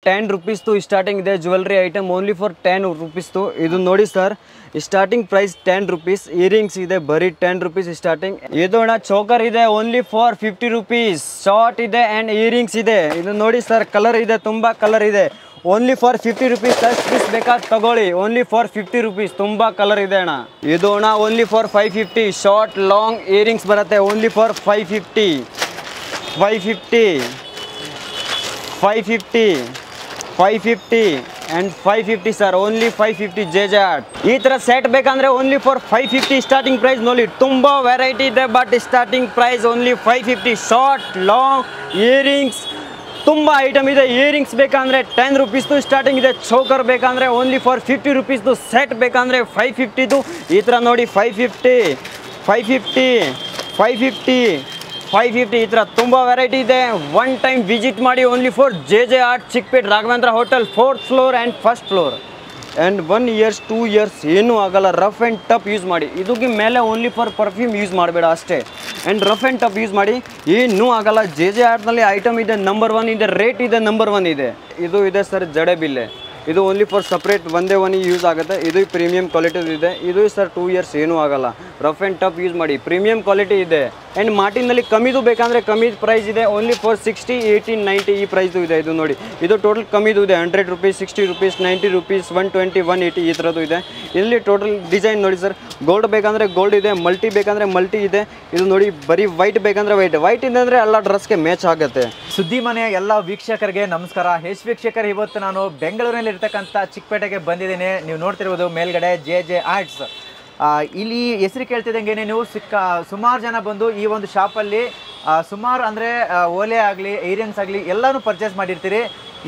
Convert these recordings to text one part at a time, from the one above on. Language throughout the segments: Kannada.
10 rupees to starting ಇದೆ jewelry item only for 10 rupees to ಇದು ನೋಡಿ sir starting price 10 rupees earrings ಇದೆ ಬರೀ 10 rupees starting ಇದೋಣ ಚೋಕರ್ ಇದೆ only for 50 rupees short ಇದೆ and earrings ಇದೆ ಇದು ನೋಡಿ ಸರ್ ಕಲರ್ ಇದೆ ತುಂಬಾ ಕಲರ್ ಇದೆ only for 50 rupees plus piece ಬೇಕಾದ ತಗೊಳ್ಳಿ only for 50 rupees ತುಂಬಾ ಕಲರ್ ಇದೆ ಅಣ್ಣ ಇದು ಅಣ್ಣ only for 550 short long earrings ಬರುತ್ತೆ only for 550 and 550 sir only 550 JJ Art ಈ ತರ ಸೆಟ್ ಬೇಕಂದ್ರೆ only for 550 starting price ನೋಡಿ ತುಂಬಾ ವೆರೈಟಿ ಇದೆ but starting price only 550 short long earrings ತುಂಬಾ ಐಟಮ್ ಇದೆ ಇಯರಿಂಗ್ಸ್ ಬೇಕಂದ್ರೆ 10 rupees ದು ಸ್ಟಾರ್ಟಿಂಗ್ ಇದೆ ಚೋಕರ್ ಬೇಕಂದ್ರೆ only for 50 rupees ದು ಸೆಟ್ ಬೇಕಂದ್ರೆ 550 ದು ಈ ತರ ನೋಡಿ 550 ಈ ತರ ತುಂಬಾ ವೆರೈಟಿ ಇದೆ ಒನ್ ಟೈಮ್ ವಿಸಿಟ್ ಮಾಡಿ only for JJ Art Chickpet Raghavendra hotel 4th floor and 1st floor and 1 years 2 years ಏನು ಆಗಲ್ಲ ರಫ್ ಅಂಡ್ ಟಫ್ ಯೂಸ್ ಮಾಡಿ ಇದಕ್ಕೆ ಮೇಲೆ ಓನ್ಲಿ ಫಾರ್ ಪರ್ಫ್ಯೂಮ್ ಯೂಸ್ ಮಾಡಬೇಡ ಅಷ್ಟೇ and rough and tough use ಮಾಡಿ ಏನೂ ಆಗಲ್ಲ JJ Artನಲ್ಲಿ ಐಟಮ್ ಇದೆ ನಂಬರ್ 1 ಇದೆ ರೇಟ್ ಇದೆ ನಂಬರ್ 1 ಇದೆ ಇದು ಇದೆ ಸರ್ ಜಡೆ ಬಿಲ್ಲೆ ಇದು ಓನ್ಲಿ ಫಾರ್ ಸಪ್ರೇಟ್ ಒಂದೇ ಯೂಸ್ ಆಗುತ್ತೆ ಇದು ಪ್ರೀಮಿಯಂ ಕ್ವಾಲಿಟಿ ಇದೆ ಇದು ಸರ್ 2 years ಏನೂ ಆಗಲ್ಲ ರಫ್ ಆ್ಯಂಡ್ ಟಫ್ ಯೂಸ್ ಮಾಡಿ ಪ್ರೀಮಿಯಂ ಕ್ವಾಲಿಟಿ ಇದೆ ಆ್ಯಂಡ್ ಮಾರ್ಟಿನಲ್ಲಿ ಕಮ್ಮಿದು ಬೇಕಂದರೆ ಕಮ್ಮಿ ಪ್ರೈಸ್ ಇದೆ ಓನ್ಲಿ ಫಾರ್ 60 80 90 ಈ ಪ್ರೈಸು ಇದೆ ಇದು ನೋಡಿ ಇದು ಟೋಟಲ್ ಕಮ್ಮಿದು ಇದೆ 100 rupees 60 rupees 90 rupees 120 180 ಈ ಥರದ್ದು ಇದೆ ಇಲ್ಲಿ ಟೋಟಲ್ ಡಿಸೈನ್ ನೋಡಿ ಸರ್ ಗೋಲ್ಡ್ ಬೇಕಂದರೆ ಗೋಲ್ಡ್ ಇದೆ ಮಲ್ಟಿ ಬೇಕಂದರೆ ಮಲ್ಟಿ ಇದೆ ಇದು ನೋಡಿ ಬರೀ ವೈಟ್ ಬೇಕಂದರೆ ವೈಟ್ ಇದೆ ಅಂದರೆ ಎಲ್ಲ ಡ್ರೆಸ್ಗೆ ಮ್ಯಾಚ್ ಆಗುತ್ತೆ ಸುದ್ದಿ ಮನೆಯ ಎಲ್ಲ ವೀಕ್ಷಕರಿಗೆ ನಮಸ್ಕಾರ ವೀಕ್ಷಕರು ಇವತ್ತು ನಾನು ಬೆಂಗಳೂರಿನಲ್ಲಿ ಇರ್ತಕ್ಕಂಥ ಚಿಕ್ಕಪೇಟೆಗೆ ಬಂದಿದ್ದೇನೆ ನೀವು ನೋಡ್ತಿರ್ಬೋದು ಮೇಲ್ಗಡೆ JJ Arts ಇಲ್ಲಿ ಹೆಸರು ಕೇಳ್ತಿದ್ದಂಗೆ ನೀವು ಸುಮಾರು ಜನ ಬಂದು ಈ ಒಂದು ಶಾಪಲ್ಲಿ ಸುಮಾರು ಅಂದರೆ ಓಲೆ ಆಗಲಿ ಇಯರಿಂಗ್ಸ್ ಆಗಲಿ ಎಲ್ಲನೂ ಪರ್ಚೇಸ್ ಮಾಡಿರ್ತೀರಿ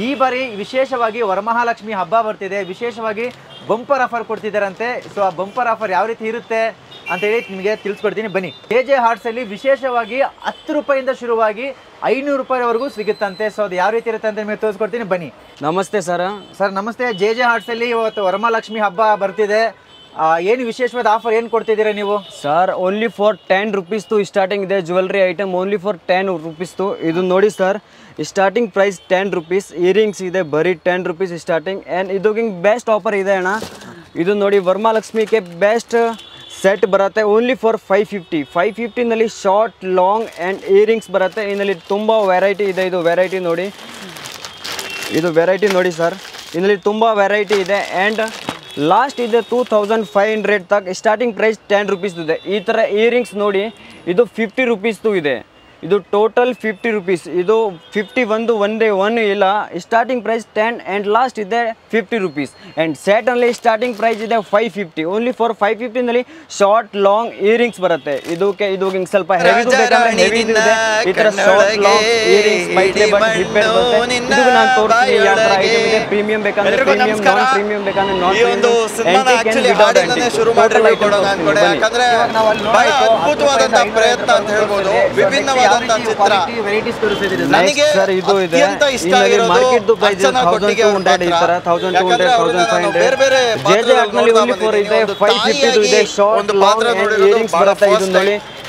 ಈ ಬಾರಿ ವಿಶೇಷವಾಗಿ ವರಮಹಾಲಕ್ಷ್ಮಿ ಹಬ್ಬ ಬರ್ತಿದೆ ವಿಶೇಷವಾಗಿ ಬಂಪರ್ ಆಫರ್ ಕೊಡ್ತಿದ್ದಾರಂತೆ ಸೊ ಆ ಬಂಪರ್ ಆಫರ್ ಯಾವ ರೀತಿ ಇರುತ್ತೆ ಅಂತೇಳಿ ನಿಮಗೆ ತಿಳಿಸ್ಕೊಡ್ತೀನಿ ಬನ್ನಿ JJ Arts ಅಲ್ಲಿ ವಿಶೇಷವಾಗಿ 10 ರೂಪಾಯಿಂದ ಶುರುವಾಗಿ 500 ರೂಪಾಯಿವರೆಗೂ ಸಿಗುತ್ತಂತೆ ಸೊ ಅದು ಯಾವ ರೀತಿ ಇರುತ್ತೆ ಅಂತ ನಿಮಗೆ ತೋರಿಸ್ಕೊಡ್ತೀನಿ ಬನ್ನಿ ನಮಸ್ತೆ ಸರ್ ನಮಸ್ತೆ JJ Arts ಅಲ್ಲಿ ಇವತ್ತು ವರಮಹಾಲಕ್ಷ್ಮಿ ಹಬ್ಬ ಬರ್ತಿದೆ ಏನು ವಿಶೇಷವಾದ ಆಫರ್ ಏನು ಕೊಡ್ತಿದ್ದೀರಾ ನೀವು sir only for 10 rupees to starting ಇದೆ jewellery item only for 10 rupees to ಇದು ನೋಡಿ sir starting price 10 rupees earrings ಇದೆ ಬರೀ 10 rupees ಸ್ಟಾರ್ಟಿಂಗ್ ಆ್ಯಂಡ್ ಇದಕ್ಕೆ ಬೆಸ್ಟ್ ಆಫರ್ ಇದೆ ಅಣ್ಣ ಇದು ನೋಡಿ ವರಮಹಾಲಕ್ಷ್ಮಿಗೆ ಬೆಸ್ಟ್ ಸೆಟ್ ಬರುತ್ತೆ ಓನ್ಲಿ ಫಾರ್ 550 ನಲ್ಲಿ ಶಾರ್ಟ್ ಲಾಂಗ್ ಆ್ಯಂಡ್ ಇಯರಿಂಗ್ಸ್ ಬರುತ್ತೆ ಇದರಲ್ಲಿ ತುಂಬ ವೆರೈಟಿ ಇದೆ ಇದು ವೆರೈಟಿ ನೋಡಿ ಸರ್ ಇದರಲ್ಲಿ ತುಂಬ ವೆರೈಟಿ ಇದೆ ಆ್ಯಂಡ್ ಲಾಸ್ಟ್ ಇದೆ 2500 ತಕ್ ಸ್ಟಾರ್ಟಿಂಗ್ ಪ್ರೈಸ್ 10 rupees ಇದೆ ಈ ಥರ ಇಯರಿಂಗ್ಸ್ ನೋಡಿ ಇದು 50 rupees ಇದೆ ಇದು ಟೋಟಲ್ 50 rupees ಇದು 50 ಒಂದೇ ಇಲ್ಲ ಸ್ಟಾರ್ಟಿಂಗ್ ಪ್ರೈಸ್ 10 ಆ್ಯಂಡ್ ಲಾಸ್ಟ್ ಇದೆ 50 rupees ಆ್ಯಂಡ್ ಸೆಟಲ್ಲಿ ಸ್ಟಾರ್ಟಿಂಗ್ ಪ್ರೈಸ್ ಇದೆ 550 ಓನ್ಲಿ ಫಾರ್ 550 ನಲ್ಲಿ ಶಾರ್ಟ್ ಲಾಂಗ್ ಇಯರಿಂಗ್ಸ್ ಬರುತ್ತೆ ಇದು ಹಿಂಗೆ ಸ್ವಲ್ಪ ಹೆವಿ ಇದೆ ಈ ಥರ ಶಾರ್ಟ್ ಲಾಂಗ್ ಇಯರಿಂಗ್ಸ್ ಬೈಟ್ಲೆ ಬಟ್ ಹಿಪ್ಪೆ ಬರುತ್ತೆ ಇದು ನಾನು ತೋರಿಸ್ತೀನಿ ಯಾವ ಥರ ಐಟಮ್ ಇದೆ ಪ್ರೀಮಿಯಂ ಬೇಕಂದ್ರೆ ಪ್ರೀಮಿಯಂ ನಾನ್ ಪ್ರೀಮಿಯಂ ಬೇಕಂದ್ರೆ ನಾನ್ ಪ್ರೀಮಿಯಂ ಚಿತ್ರ ನನಗೆ ಅತ್ಯಂತ ಇಷ್ಟ ಆಗಿರೋದು ಅರ್ಚನಾ ಕೊಟ್ಟಿಗೆ ಅವ್ರ ಬೇರೆ ಬೇರೆ ಒಂದು ಪಾತ್ರ ನೋಡಿರೋದು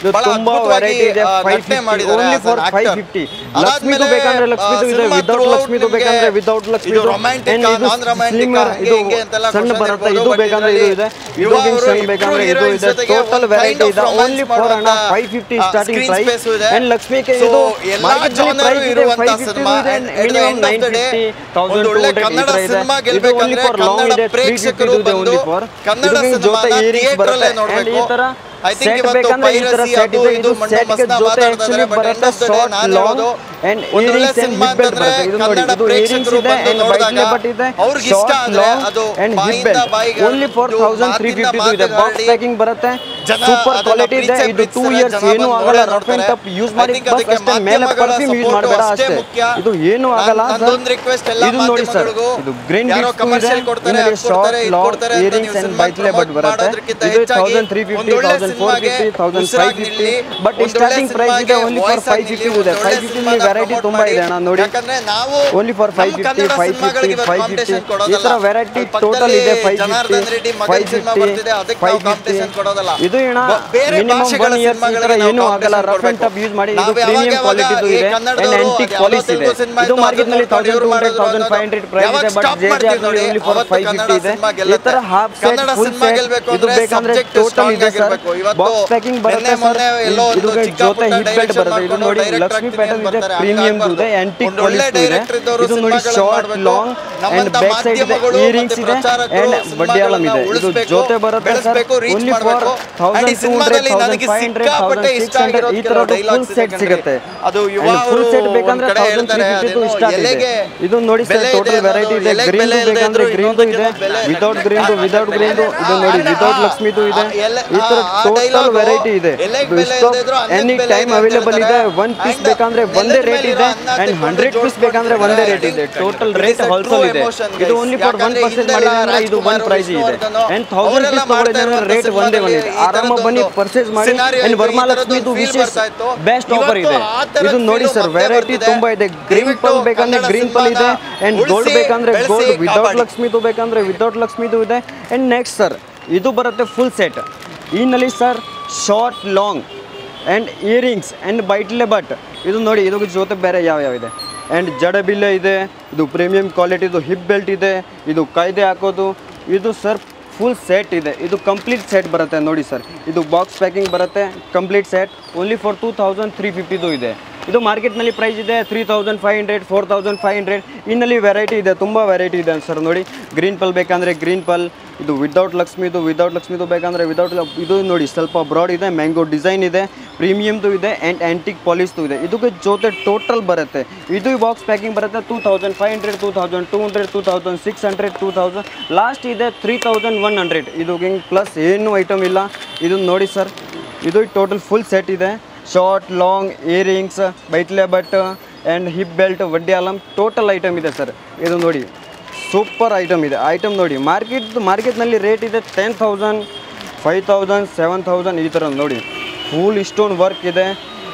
ತುಂಬಾ ವೆರೈಟಿ ಇದೆ 550 ಓನ್ಲಿ ಫಾರ್ 550 ಲಕ್ಷ್ಮಿದು ಬೇಕಂದ್ರೆ ಲಕ್ಷ್ಮಿದು ಇದೆ ವಿತೌಟ್ ಲಕ್ಷ್ಮಿದು ಬೇಕಂದ್ರೆ ವಿತೌಟ್ ಲಕ್ಷ್ಮಿದು ರೊಮ್ಯಾಂಟಿಕ್ ನಾನ್ ರೊಮ್ಯಾಂಟಿಕ್ ಹಿಂಗೆ ಅಂತೆಲ್ಲ ಸಣ್ಣ ಬರುತ್ತೆ ಇದು ಬೇಕಂದ್ರೆ ಇದು ಇದೆ ಇದು ಸಣ್ಣ ಬೇಕಂದ್ರೆ ಇದು ಇದೆ ಟೋಟಲ್ ವೆರೈಟಿ ಇದೆ only for 550 starting price and ಲಕ್ಷ್ಮಿಗೆ ಇದು ಎಲ್ಲಾ ಜಾನರ್ ಇರುವಂತ ಸಿನಿಮಾ ಮಿನಿಮಮ್ 950 ಒಂದು ಒಳ್ಳೆ ಕನ್ನಡ ಸಿನಿಮಾ ಗೆಲ್ಲಬೇಕಂದ್ರೆ ಕನ್ನಡ ಪ್ರೇಕ್ಷಕರು ಬಂದು ಕನ್ನಡ ಸಿನಿಮಾನ ಥಿಯೇಟರ್ ಅಲ್ಲೇ ನೋಡಬೇಕು I think ಇವತ್ತು ಪೈರಸಿ ಅದು ಇದು ಮಂಡ ಮಸ್ನ ಮಾತಾಡ್ತಾರೆ but end of the day ನಾನು ಹೇಳೋದು ಒಂದು ಒಳ್ಳೆ ಸಿನಿಮಾ ಅಂತಂದ್ರೆ ಕನ್ನಡ ಪ್ರೇಕ್ಷಕರು ಬಂದು ನೋಡಿದಾಗ ಅವ್ರಿಗೆ ಇಷ್ಟ ಆದ್ರೆ ಅದು ಬಾಯಿಂದ ಬಾಯಿಗೆ ಓನ್ಲಿ ಫಾರ್ 1350 ಇದೆ ಬಾಕ್ಸ್ ಪ್ಯಾಕಿಂಗ್ ಬರುತ್ತೆ ಸೂಪರ್ ಕ್ವಾಲಿಟಿ ಇದೆ ಇದು 2 ಇಯರ್ಸ್ ಏನು ಆಗಲ್ಲ ರಫ್ ಅಂಡ್ ಟಫ್ ಯೂಸ್ ಮಾಡಿ ಫಸ್ಟ್ ಮೇಲೆ ಪರ್ಫ್ಯೂಮ್ ಯೂಸ್ ಮಾಡಬೇಡ ಅಷ್ಟೇ ಇದು ಏನು ಆಗಲ್ಲ ನಂದೊಂದು ರಿಕ್ವೆಸ್ಟ್ ಎಲ್ಲ ಮಾಧ್ಯಮಗಳಿಗೂ ಇದು ಗ್ರೀನ್ ಯಾರೋ ಕಮರ್ಷಿಯಲ್ ಕೊಡ್ತಾರೆ ಅದು ಕೊಡ್ತಾರೆ ಇದು ಕೊಡ್ತಾರೆ ಅಂತ ನೀವು ಸಿನಿಮಾ ಮಾಡೋದಕ್ಕಿಂತ ಹೆಚ್ಚಾಗಿ ಒಂದು ಒಳ್ಳೆ ಸಿನಿಮಾಗೆ 1550 ಬಟ್ ಸ್ಟಾರ್ಟಿಂಗ್ ಪ್ರೈಸ್ ಇದೆ ಓನ್ಲಿ ಫಾರ್ 550 ಇದೆ 550 ವೆರೈಟಿ ತುಂಬಾ ಇದೆ ಅಣ್ಣ ನೋಡಿ ಯಾಕಂದ್ರೆ ನಾವು ಓನ್ಲಿ ಫಾರ್ 550 ಈ ತರ ವೆರೈಟಿ ಟೋಟಲ್ ಇದೆ 550 ಜನಾರ್ದನ್ ರೆಡ್ಡಿ ಮಗನ್ ಸಿನಿಮಾ ಬರ್ತಿದೆ ಅದಕ್ಕೆ ನಾವು ಕಾಂಪಿಟಿಷನ್ ಕೊಡೋದಲ್ಲ ಇದು ಏನ ಬೇರೆ ಮಿನಿಮಮ್ ಭಾಷೆಗಳ 1 ಇಯರ್ಸ್ ಈ ತರ ಏನು ಆಗಲ್ಲ ರಫ್ ಅಂಡ್ ಟಫ್ ಯೂಸ್ ಮಾಡಿ ಇದು ಪ್ರೀಮಿಯಂ ಕ್ವಾಲಿಟಿದು ಇದೆ ಅಂಡ್ ಆಂಟಿಕ್ ಪಾಲಿಶ್ ಇದೆ ಇದು ಮಾರ್ಕೆಟ್ ನಲ್ಲಿ 1200 1500 ಪ್ರೈಸ್ ಇದೆ ಬಟ್ JJR ನಲ್ಲಿ ಓನ್ಲಿ ಫಾರ್ 550 ಇದೆ ಈ ತರ ಹಾಫ್ ಸೆಟ್ ಫುಲ್ ಸೆಟ್ ಇದು ಬೇಕಂದ್ರೆ ಟೋಟಲ್ ಇದೆ ಸರ್ ಬಾಕ್ಸ್ ಪ್ಯಾಕಿಂಗ್ ಬರುತ್ತೆ ಸರ್ ಇದು ಜೊತೆ ಹಿಪ್ ಬೆಲ್ಟ್ ಬರುತ್ತೆ ಇದು ನೋಡಿ ಲಕ್ಷ್ಮಿ ಪ್ಯಾಟರ್ನ್ ಇದೆ ಪ್ರೀಮಿಯಂ ಇದೆ ಆಂಟಿಕ್ ಪಾಲಿಶ್ ಇದೆ ಇದು ನೋಡಿ short long and back side ಇದೆ ಇಯರಿಂಗ್ಸ್ ಇದೆ ಅಂಡ್ ಬಡ್ಡಿಯಾಲಂ ಇದೆ ಇದು ಜೊತೆ ಬರುತ್ತೆ ಸರ್ ಓನ್ಲಿ ಫಾರ್ 1200 1500 1600 ಈ ತರ ಫುಲ್ ಸೆಟ್ ಸಿಗುತ್ತೆ ಅದು ಫುಲ್ ಸೆಟ್ ಬೇಕಂದ್ರೆ 1350 ಸ್ಟಾರ್ಟ್ ಇದೆ ಇದು ನೋಡಿ ಸರ್ ಟೋಟಲ್ ವೆರೈಟಿ ಇದೆ ಗ್ರೀನ್ ಬೇಕಂದ್ರೆ ಗ್ರೀನ್ ಇದೆ ವಿತೌಟ್ ಗ್ರೀನ್ ಇದು ನೋಡಿ ವಿತೌಟ್ ಲಕ್ಷ್ಮಿದು ಇದೆ ಈ ತರ ಟೋಟಲ್ ವೆರೈಟಿ ಇದೆ ಎನಿ ಟೈಮ್ ಅವೈಲೇಬಲ್ ಇದೆ 1 ಪೀಸ್ ಬೇಕಂದ್ರೆ ಒಂದೇ ರೇಟ್ ಇದೆ ಅಂಡ್ 100 ಪೀಸ್ ಬೇಕಂದ್ರೆ ಒಂದೇ ರೇಟ್ ಇದೆ ಟೋಟಲ್ ರೇಟ್ ಹೋಲ್ಸೇಲ್ ಇದೆ ಇದು ಓನ್ಲಿ ಫಾರ್ 1 ಪರ್ಚೇಸ್ ಮಾಡಿದ್ರೆ ಇದು 1 ಪ್ರೈಸ್ ಇದೆ ಅಂಡ್ 1000 ಪೀಸ್ ತಗೊಳ್ಳಿದ್ರೆ ರೇಟ್ ಒಂದೇ ಇದೆ ಆರಾಮ ಬನ್ನಿ ಪರ್ಚೇಸ್ ಮಾಡಿ ಅಂಡ್ ವರಮಹಾಲಕ್ಷ್ಮಿದು ವಿಶೇಷ ಬೆಸ್ಟ್ ಆಫರ್ ಇದೆ ಇದು ನೋಡಿ ಸರ್ ವೆರೈಟಿ ತುಂಬಾ ಇದೆ ಗ್ರೀನ್ ಪಲ್ ಬೇಕಂದ್ರೆ ಗ್ರೀನ್ ಪಲ್ ಇದೆ ಅಂಡ್ ಗೋಲ್ಡ್ ಬೇಕಂದ್ರೆ ಗೋಲ್ಡ್ ವಿತೌಟ್ ಲಕ್ಷ್ಮಿದು ಬೇಕಂದ್ರೆ ವಿತೌಟ್ ಲಕ್ಷ್ಮಿದು ಇದೆ ಅಂಡ್ ನೆಕ್ಸ್ಟ್ ಸರ್ ಇದು ಬರುತ್ತೆ ಫುಲ್ ಸೆಟ್ ಈನಲ್ಲಿ sir short long and earrings and ಬೈಟ್ಲೆ ಬಟ್ ಇದು ನೋಡಿ ಇದು ಜೊತೆ ಬೇರೆ ಯಾವ ಇದೆ ಅಂಡ್ ಜಡಬಿಲ್ಲೆ ಇದೆ ಇದು ಪ್ರೀಮಿಯಂ ಕ್ವಾಲಿಟಿದು ಹಿಪ್ ಬೆಲ್ಟ್ ಇದೆ ಇದು ಕಾಯ್ದೆ ಹಾಕೋದು ಇದು ಸರ್ ಫುಲ್ ಸೆಟ್ ಇದೆ ಇದು ಕಂಪ್ಲೀಟ್ ಸೆಟ್ ಬರುತ್ತೆ ನೋಡಿ ಸರ್ ಇದು ಬಾಕ್ಸ್ ಪ್ಯಾಕಿಂಗ್ ಬರುತ್ತೆ ಕಂಪ್ಲೀಟ್ ಸೆಟ್ ಓನ್ಲಿ ಫಾರ್ 2350 ಇದೆ ಇದು ಮಾರ್ಕೆಟ್ನಲ್ಲಿ ಪ್ರೈಸ್ ಇದೆ 3500 4500 ಇನ್ನಲ್ಲಿ ವೆರೈಟಿ ಇದೆ ತುಂಬ ವೆರೈಟಿ ಇದೆ ಸರ್ ನೋಡಿ ಗ್ರೀನ್ ಪಲ್ ಬೇಕಂದರೆ ಗ್ರೀನ್ ಪಲ್ ಇದು ವಿತೌಟ್ ಲಕ್ಷ್ಮಿದು ಬೇಕಂದರೆ ವಿತೌಟ್ ಇದು ನೋಡಿ ಸ್ವಲ್ಪ ಬ್ರಾಡ್ ಇದೆ ಮ್ಯಾಂಗೋ ಡಿಸೈನ್ ಇದೆ ಪ್ರೀಮಿಯಮ್ದು ಇದೆ ಆ್ಯಂಡ್ ಆ್ಯಂಟಿಕ್ ಪಾಲಿಶ್ದು ಇದೆ ಇದಕ್ಕೆ ಜೊತೆ ಟೋಟಲ್ ಬರುತ್ತೆ ಇದು ಬಾಕ್ಸ್ ಪ್ಯಾಕಿಂಗ್ ಬರುತ್ತೆ 2500 2200 2600 2000 ಲಾಸ್ಟ್ ಇದೆ 3100 ಇದು ಹಿಂಗೆ ಪ್ಲಸ್ ಏನು ಐಟಮ್ ಇಲ್ಲ ಇದು ನೋಡಿ ಸರ್ ಇದು ಟೋಟಲ್ ಫುಲ್ ಸೆಟ್ ಇದೆ ಶಾರ್ಟ್ ಲಾಂಗ್ ಇಯರಿಂಗ್ಸ್ ಬೈಟ್ಲೆ ಬಟ್ ಆ್ಯಂಡ್ ಹಿಪ್ ಬೆಲ್ಟ್ ವಡ್ಡಿಯಾಲಂ ಟೋಟಲ್ ಐಟಮ್ ಇದೆ ಸರ್ ಇದು ನೋಡಿ ಸೂಪರ್ ಐಟಮ್ ಇದೆ ಐಟಮ್ ನೋಡಿ ಮಾರ್ಕೆಟ್ನಲ್ಲಿ ರೇಟ್ ಇದೆ 10,000 5,000 7,000 ಈ ಥರ ನೋಡಿ ಫುಲ್ ಸ್ಟೋನ್ ವರ್ಕ್ ಇದೆ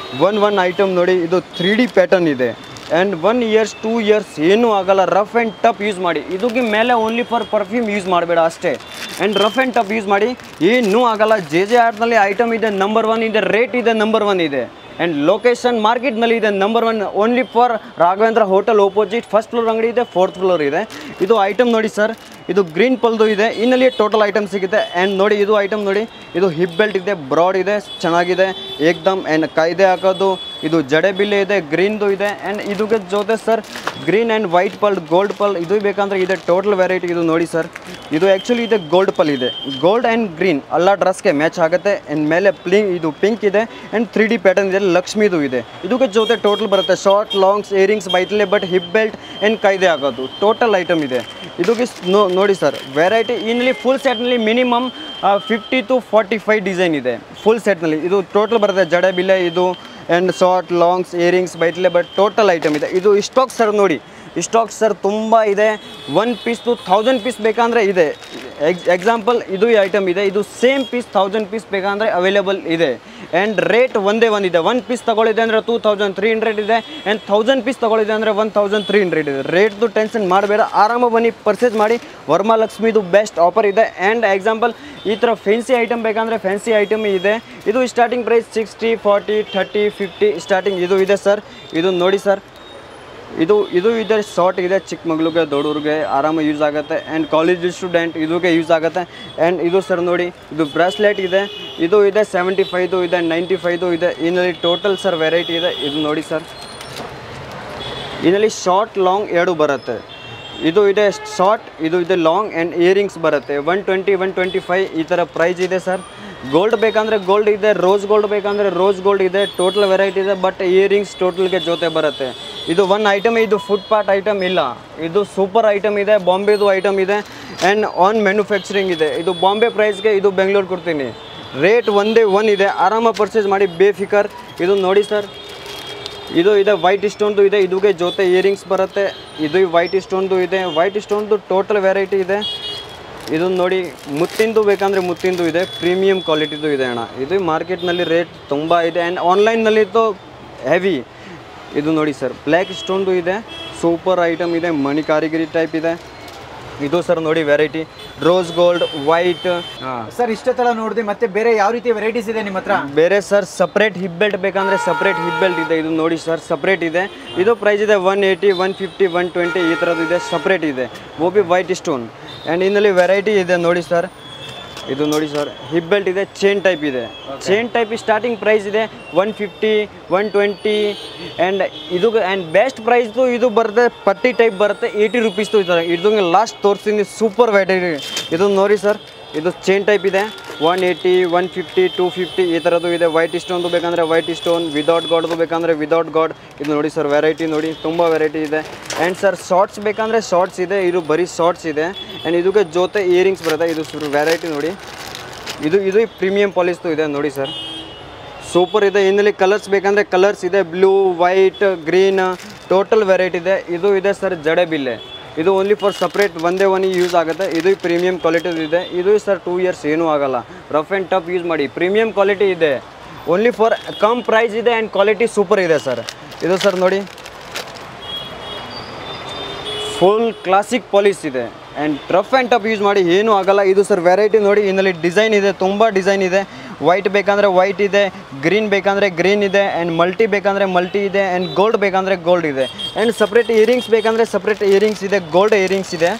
ಒನ್ ಐಟಮ್ ನೋಡಿ ಇದು 3D ಪ್ಯಾಟರ್ನ್ ಇದೆ ಆ್ಯಂಡ್ 1 ಇಯರ್ಸ್ 2 ಇಯರ್ಸ್ ಏನೂ ಆಗಲ್ಲ ರಫ್ ಆ್ಯಂಡ್ ಟಫ್ ಯೂಸ್ ಮಾಡಿ ಇದಕ್ಕೆ ಮೇಲೆ ಓನ್ಲಿ ಫಾರ್ ಪರ್ಫ್ಯೂಮ್ ಯೂಸ್ ಮಾಡಬೇಡ ಅಷ್ಟೇ and rough and tough use ಮಾಡಿ ಏನೂ ಆಗಲ್ಲ JJRನಲ್ಲಿ ಐಟಮ್ ಇದೆ ನಂಬರ್ 1 ಇದೆ ರೇಟ್ ಇದೆ ನಂಬರ್ 1 ಇದೆ ಆ್ಯಂಡ್ ಲೊಕೇಶನ್ ಮಾರ್ಕೆಟ್ನಲ್ಲಿ ಇದೆ number 1 only for Raghavendra hotel opposite first floor ಅಂಗಡಿ ಇದೆ 4th ಫ್ಲೋರ್ ಇದೆ ಇದು ಐಟಮ್ ನೋಡಿ ಸರ್ ಇದು ಗ್ರೀನ್ ಪಲ್ದು ಇದೆ ಇನ್ನಲ್ಲಿ ಟೋಟಲ್ ಐಟಮ್ ಸಿಗುತ್ತೆ ಆ್ಯಂಡ್ ನೋಡಿ ಇದು ಐಟಮ್ ನೋಡಿ ಇದು ಹಿಪ್ ಬೆಲ್ಟ್ ಇದೆ ಬ್ರಾಡ್ ಇದೆ ಚೆನ್ನಾಗಿದೆ ಏಕ್ದಮ್ ಆ್ಯಂಡ್ ಕಾಯ್ದೆ ಹಾಕೋದು ಇದು ಜಡೆಬಿಲ್ಲೆ ಇದೆ ಗ್ರೀನ್ದು ಇದೆ ಆ್ಯಂಡ್ ಇದಕ್ಕೆ ಜೊತೆ sir green and white pearl gold pearl ಇದು ಬೇಕಂದ್ರೆ ಇದೆ ಟೋಟಲ್ ವೆರೈಟಿ ಇದು ನೋಡಿ ಸರ್ ಇದು ಆ್ಯಕ್ಚುಲಿ ಇದೆ ಗೋಲ್ಡ್ ಪಲ್ ಇದೆ ಗೋಲ್ಡ್ ಆ್ಯಂಡ್ ಗ್ರೀನ್ ಎಲ್ಲ ಡ್ರೆಸ್ಗೆ ಮ್ಯಾಚ್ ಆಗುತ್ತೆ ಆ್ಯಂಡ್ ಮೇಲೆ ಇದು ಪಿಂಕ್ ಇದೆ ಆ್ಯಂಡ್ 3D ಪ್ಯಾಟರ್ನ್ ಇದೆ ಲಕ್ಷ್ಮಿದು ಇದೆ ಇದಕ್ಕೆ ಜೊತೆ ಟೋಟಲ್ ಬರುತ್ತೆ ಶಾರ್ಟ್ ಲಾಂಗ್ಸ್ ಇಯರಿಂಗ್ಸ್ ಬೈಟ್ಲೆ ಬಟ್ ಹಿಪ್ ಬೆಲ್ಟ್ ಆ್ಯಂಡ್ ಕಾಯ್ದೆ ಹಾಕೋದು ಟೋಟಲ್ ಐಟಮ್ ಇದೆ ಇದಕ್ಕೆ ನೋಡಿ ಸರ್ ವೆರೈಟಿ ಇನ್ನಲ್ಲಿ ಫುಲ್ ಸೆಟ್ನಲ್ಲಿ ಮಿನಿಮಮ್ 50 to 45 ಡಿಸೈನ್ ಇದೆ ಫುಲ್ ಸೆಟ್ನಲ್ಲಿ ಇದು ಟೋಟಲ್ ಬರುತ್ತೆ ಜಡೆಬಿಲ್ಲೆ ಇದು ಆ್ಯಂಡ್ ಶಾರ್ಟ್ ಲಾಂಗ್ಸ್ ಇಯರಿಂಗ್ಸ್ ಬೈಟ್ಲೆ ಬಟ್ ಟೋಟಲ್ ಐಟಮ್ ಇದೆ ಇದು ಸ್ಟಾಕ್ ಸರ್ ನೋಡಿ ಸ್ಟಾಕ್ ಸರ್ ತುಂಬ ಇದೆ 1 ಪೀಸ್ ಟು 1000 ಪೀಸ್ ಬೇಕಂದರೆ ಇದೆ ಎಕ್ಸಾಂಪಲ್ ಇದು ಐಟಮ್ ಇದೆ ಇದು ಸೇಮ್ ಪೀಸ್ 1000 ಪೀಸ್ ಬೇಕಂದರೆ ಅವೈಲೇಬಲ್ ಇದೆ ಆ್ಯಂಡ್ ರೇಟ್ ಒಂದೇ ಇದೆ 1 ಪೀಸ್ ತಗೊಳ್ಳಿದೆ ಅಂದರೆ 2300 ಇದೆ ಆ್ಯಂಡ್ 1000 ಪೀಸ್ ತಗೊಳ್ಳಿದೆ ಅಂದರೆ 1300 ಇದೆ ರೇಟ್ದು ಟೆನ್ಷನ್ ಮಾಡಬೇಡ ಆರಾಮ ಬನ್ನಿ ಪರ್ಚೇಸ್ ಮಾಡಿ ವರಮಹಾಲಕ್ಷ್ಮಿದು ಬೆಸ್ಟ್ ಆಫರ್ ಇದೆ ಆ್ಯಂಡ್ ಎಕ್ಸಾಂಪಲ್ ಈ ಥರ ಫ್ಯಾನ್ಸಿ ಐಟಮ್ ಬೇಕಂದರೆ ಫ್ಯಾನ್ಸಿ ಐಟಮ್ ಇದೆ ಇದು ಸ್ಟಾರ್ಟಿಂಗ್ ಪ್ರೈಸ್ 60 40 30 50 ಸ್ಟಾರ್ಟಿಂಗ್ ಇದು ಇದೆ ಸರ್ ಇದು ನೋಡಿ ಸರ್ ಇದು ಇದೆ ಶಾರ್ಟ್ ಇದೆ ಚಿಕ್ಕ ಮಗಳಿಗೆ ದೊಡ್ಡವ್ರಿಗೆ ಆರಾಮ ಯೂಸ್ ಆಗುತ್ತೆ ಆ್ಯಂಡ್ ಕಾಲೇಜ್ ಸ್ಟೂಡೆಂಟ್ ಇದಕ್ಕೆ ಯೂಸ್ ಆಗುತ್ತೆ ಆ್ಯಂಡ್ ಇದು ಸರ್ ನೋಡಿ ಇದು ಬ್ರಾಸ್ಲೆಟ್ ಇದೆ ಇದು ಇದೆ 75 ಇದೆ 95 ಇದೆ ಇದರಲ್ಲಿ ಟೋಟಲ್ ಸರ್ ವೆರೈಟಿ ಇದೆ ಇದು ನೋಡಿ ಸರ್ ಇದರಲ್ಲಿ ಶಾರ್ಟ್ ಲಾಂಗ್ ಎರಡು ಬರುತ್ತೆ ಇದು ಇದೆ ಶಾರ್ಟ್ ಇದು ಇದೆ ಲಾಂಗ್ ಆ್ಯಂಡ್ ಇಯರಿಂಗ್ಸ್ ಬರುತ್ತೆ 120 125 ಈ ಥರ ಪ್ರೈಸ್ ಇದೆ ಸರ್ ಗೋಲ್ಡ್ ಬೇಕಂದರೆ ಗೋಲ್ಡ್ ಇದೆ ರೋಸ್ ಗೋಲ್ಡ್ ಬೇಕಂದರೆ ರೋಸ್ ಗೋಲ್ಡ್ ಇದೆ ಟೋಟಲ್ ವೆರೈಟಿ ಇದೆ ಬಟ್ ಇಯರಿಂಗ್ಸ್ ಟೋಟಲ್ಗೆ ಜೊತೆ ಬರುತ್ತೆ ಇದು ಒನ್ ಐಟಮ್ ಇದು ಫುಡ್ ಪಾರ್ಟ್ ಐಟಮ್ ಇಲ್ಲ ಇದು ಸೂಪರ್ ಐಟಮ್ ಇದೆ ಬಾಂಬೆದು ಐಟಮ್ ಇದೆ ಆ್ಯಂಡ್ ಆನ್ ಮ್ಯಾನುಫ್ಯಾಕ್ಚರಿಂಗ್ ಇದೆ ಇದು ಬಾಂಬೆ ಪ್ರೈಸ್ಗೆ ಇದು ಬೆಂಗಳೂರು ಕೊಡ್ತೀನಿ ರೇಟ್ ಒಂದೇ ಇದೆ ಆರಾಮ ಪರ್ಚೇಸ್ ಮಾಡಿ ಬೇಫಿಕರ್ ಇದು ನೋಡಿ ಸರ್ ಇದು ಇದೆ ವೈಟ್ ಸ್ಟೋನ್ದು ಇದೆ ಇದಕ್ಕೆ ಜೊತೆ ಇಯರಿಂಗ್ಸ್ ಬರುತ್ತೆ ಇದು ವೈಟ್ ಸ್ಟೋನ್ದು ಇದೆ ವೈಟ್ ಸ್ಟೋನ್ದು ಟೋಟಲ್ ವೆರೈಟಿ ಇದೆ ಇದು ನೋಡಿ ಮುತ್ತಿಂದು ಬೇಕಂದರೆ ಮುತ್ತಿಂದು ಇದೆ ಪ್ರೀಮಿಯಂ ಕ್ವಾಲಿಟಿದು ಇದೆ ಅಣ್ಣ ಇದು ಮಾರ್ಕೆಟ್ನಲ್ಲಿ ರೇಟ್ ತುಂಬ ಇದೆ ಆ್ಯಂಡ್ ಆನ್ಲೈನ್ನಲ್ಲಿ ತೋ ಹೆವಿ ಇದು ನೋಡಿ ಸರ್ ಬ್ಲ್ಯಾಕ್ ಸ್ಟೋನ್ದು ಇದೆ ಸೂಪರ್ ಐಟಮ್ ಇದೆ ಮಣಿ ಕಾರಿಗಿರಿ ಟೈಪ್ ಇದೆ ಇದು ಸರ್ ನೋಡಿ variety rose gold white. Sir ಇಷ್ಟೆಲ್ಲ ನೋಡಿದೆ, ಮತ್ತೆ ಬೇರೆ ಯಾವ ರೀತಿ ವೆರೈಟೀಸ್ ಇದೆ ನಿಮ್ಮ ಹತ್ರ? ಬೇರೆ ಸರ್ ಸಪ್ರೇಟ್ ಹಿಪ್ ಬೆಲ್ಟ್ ಬೇಕಂದ್ರೆ ಸಪ್ರೇಟ್ ಹಿಪ್ ಬೆಲ್ಟ್ ಇದೆ. ಇದು ನೋಡಿ ಸರ್ ಸಪ್ರೇಟ್ ಇದೆ. ಇದು ಪ್ರೈಸ್ ಇದೆ 180, 150, 120 ಈ ಥರದ್ದು ಇದೆ, ಸಪ್ರೇಟ್ ಇದೆ. ಓಬಿ ವೈಟ್ ಸ್ಟೋನ್ ಆ್ಯಂಡ್ ಇದರಲ್ಲಿ ವೆರೈಟಿ ಇದೆ ನೋಡಿ ಸರ್. ಇದು ನೋಡಿ ಸರ್ ಹಿಪ್ ಬೆಲ್ಟ್ ಇದೆ, ಚೈನ್ ಟೈಪ್ ಇದೆ. ಚೈನ್ ಟೈಪ್ ಸ್ಟಾರ್ಟಿಂಗ್ ಪ್ರೈಸ್ ಇದೆ 150, 120 ಆ್ಯಂಡ್ ಇದು ಆ್ಯಂಡ್ ಬೆಸ್ಟ್ ಪ್ರೈಸ್ದು ಇದು ಬರುತ್ತೆ ಪಟ್ಟಿ ಟೈಪ್ ಬರುತ್ತೆ 80 ರುಪೀಸ್ದು ಇದೆ. ಇದು ಲಾಸ್ಟ್ ತೋರಿಸ್ತೀನಿ, ಸೂಪರ್ ವೆರೈಟಿ. ಇದು ನೋಡಿ ಸರ್, ಇದು ಚೈನ್ ಟೈಪ್ ಇದೆ 180, 150, 250 ಈ ಥರದ್ದು ಇದೆ. ವೈಟ್ ಸ್ಟೋನ್ದು ಬೇಕಂದರೆ ವೈಟ್ ಸ್ಟೋನ್, ವಿದೌಟ್ ಗಾಡ್ದು ಬೇಕಂದರೆ ವಿದೌಟ್ ಗಾಡ್. ಇದು ನೋಡಿ ಸರ್ ವೆರೈಟಿ ನೋಡಿ, ತುಂಬ ವೆರೈಟಿ ಇದೆ. ಆ್ಯಂಡ್ ಸರ್ ಶಾರ್ಟ್ಸ್ ಬೇಕಂದರೆ ಶಾರ್ಟ್ಸ್ ಇದೆ, ಇದು ಬರೀ ಶಾರ್ಟ್ಸ್ ಇದೆ. ಆ್ಯಂಡ್ ಇದಕ್ಕೆ ಜೊತೆ ಇಯರಿಂಗ್ಸ್ ಬರುತ್ತೆ. ಇದು ವೆರೈಟಿ ನೋಡಿ, ಇದು ಪ್ರೀಮಿಯಂ ಪಾಲಿಸ್ದು ಇದೆ ನೋಡಿ ಸರ್, ಸೂಪರ್ ಇದೆ. ಇದರಲ್ಲಿ ಕಲರ್ಸ್ ಬೇಕಂದರೆ ಕಲರ್ಸ್ ಇದೆ, blue, white, green, total variety ಇದೆ. ಇದು ಇದೆ ಸರ್ ಜಡೆ ಬಿಲ್ಲೆ, ಇದು ಓನ್ಲಿ ಫಾರ್ ಸಪ್ರೇಟ್ ಒಂದೇ ಯೂಸ್ ಆಗುತ್ತೆ. ಇದು ಪ್ರೀಮಿಯಂ ಕ್ವಾಲಿಟಿ ಇದೆ. ಇದು ಸರ್ 2 ಇಯರ್ಸ್ ಏನೂ ಆಗಲ್ಲ, ರಫ್ ಆ್ಯಂಡ್ ಟಫ್ ಯೂಸ್ ಮಾಡಿ. ಪ್ರೀಮಿಯಂ ಕ್ವಾಲಿಟಿ ಇದೆ, ಓನ್ಲಿ ಫಾರ್ ಕಮ್ ಪ್ರೈಸ್ ಇದೆ ಆ್ಯಂಡ್ ಕ್ವಾಲಿಟಿ ಸೂಪರ್ ಇದೆ ಸರ್. ಇದು ಸರ್ ನೋಡಿ ಫುಲ್ ಕ್ಲಾಸಿಕ್ ಪಾಲಿಸ್ ಇದೆ and rough and tough use ಮಾಡಿ ಏನೂ ಆಗಲ್ಲ. ಇದು ಸರ್ ವೆರೈಟಿ ನೋಡಿ, ಇದರಲ್ಲಿ ಡಿಸೈನ್ ಇದೆ, ತುಂಬ ಡಿಸೈನ್ ಇದೆ. ವೈಟ್ ಬೇಕಂದರೆ ವೈಟ್ ಇದೆ, ಗ್ರೀನ್ ಬೇಕಂದರೆ ಗ್ರೀನ್ ಇದೆ, ಆ್ಯಂಡ್ ಮಲ್ಟಿ ಬೇಕಂದರೆ ಮಲ್ಟಿ ಇದೆ, ಆ್ಯಂಡ್ ಗೋಲ್ಡ್ ಬೇಕಂದರೆ ಗೋಲ್ಡ್ ಇದೆ. ಆ್ಯಂಡ್ ಸಪ್ರೇಟ್ ಇಯರಿಂಗ್ಸ್ ಬೇಕಂದರೆ ಸಪ್ರೇಟ್ ಇಯರಿಂಗ್ಸ್ ಇದೆ, ಗೋಲ್ಡ್ ಇಯರಿಂಗ್ಸ್ ಇದೆ.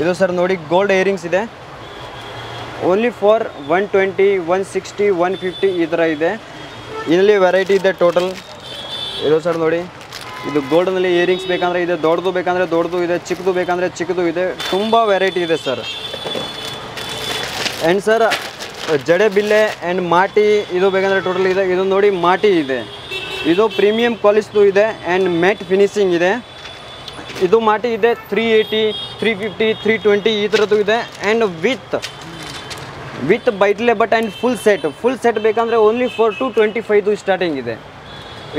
ಇದು ಸರ್ ನೋಡಿ ಗೋಲ್ಡ್ ಇಯರಿಂಗ್ಸ್ ಇದೆ, ಓನ್ಲಿ ಫಾರ್ 120, 160, 150 ಈ ಥರ ಇದೆ. ಇದರಲ್ಲಿ ವೆರೈಟಿ ಇದೆ ಟೋಟಲ್. ಇದು ಸರ್ ನೋಡಿ, ಇದು ಗೋಲ್ಡ್ನಲ್ಲಿ ಇಯರಿಂಗ್ಸ್ ಬೇಕಂದರೆ ಇದೆ, ದೊಡ್ಡದು ಬೇಕಂದರೆ ದೊಡ್ಡದು ಇದೆ, ಚಿಕ್ಕದು ಬೇಕಂದರೆ ಚಿಕ್ಕದು ಇದೆ, ತುಂಬ ವೆರೈಟಿ ಇದೆ ಸರ್. ಆ್ಯಂಡ್ ಸರ್ ಜಡೆ ಬಿಲ್ಲೆ ಆ್ಯಂಡ್ ಮಾಟಿ ಇದು ಬೇಕಂದರೆ ಟೋಟಲ್ ಇದೆ. ಇದು ನೋಡಿ ಮಾಟಿ ಇದೆ, ಇದು ಪ್ರೀಮಿಯಂ ಕ್ವಾಲಿಟಿದು ಇದೆ ಆ್ಯಂಡ್ ಮ್ಯಾಟ್ ಫಿನಿಶಿಂಗ್ ಇದೆ. ಇದು ಮಾಟಿ ಇದೆ 380, 350, 320 ಈ ಥರದ್ದು ಇದೆ. ಆ್ಯಂಡ್ ವಿತ್ ಬೈಟ್ಲೆ ಬಟ್ ಆ್ಯಂಡ್ ಫುಲ್ ಸೆಟ್ ಬೇಕಂದರೆ ಓನ್ಲಿ ಫಾರ್ 225 ಸ್ಟಾರ್ಟಿಂಗ್ ಇದೆ.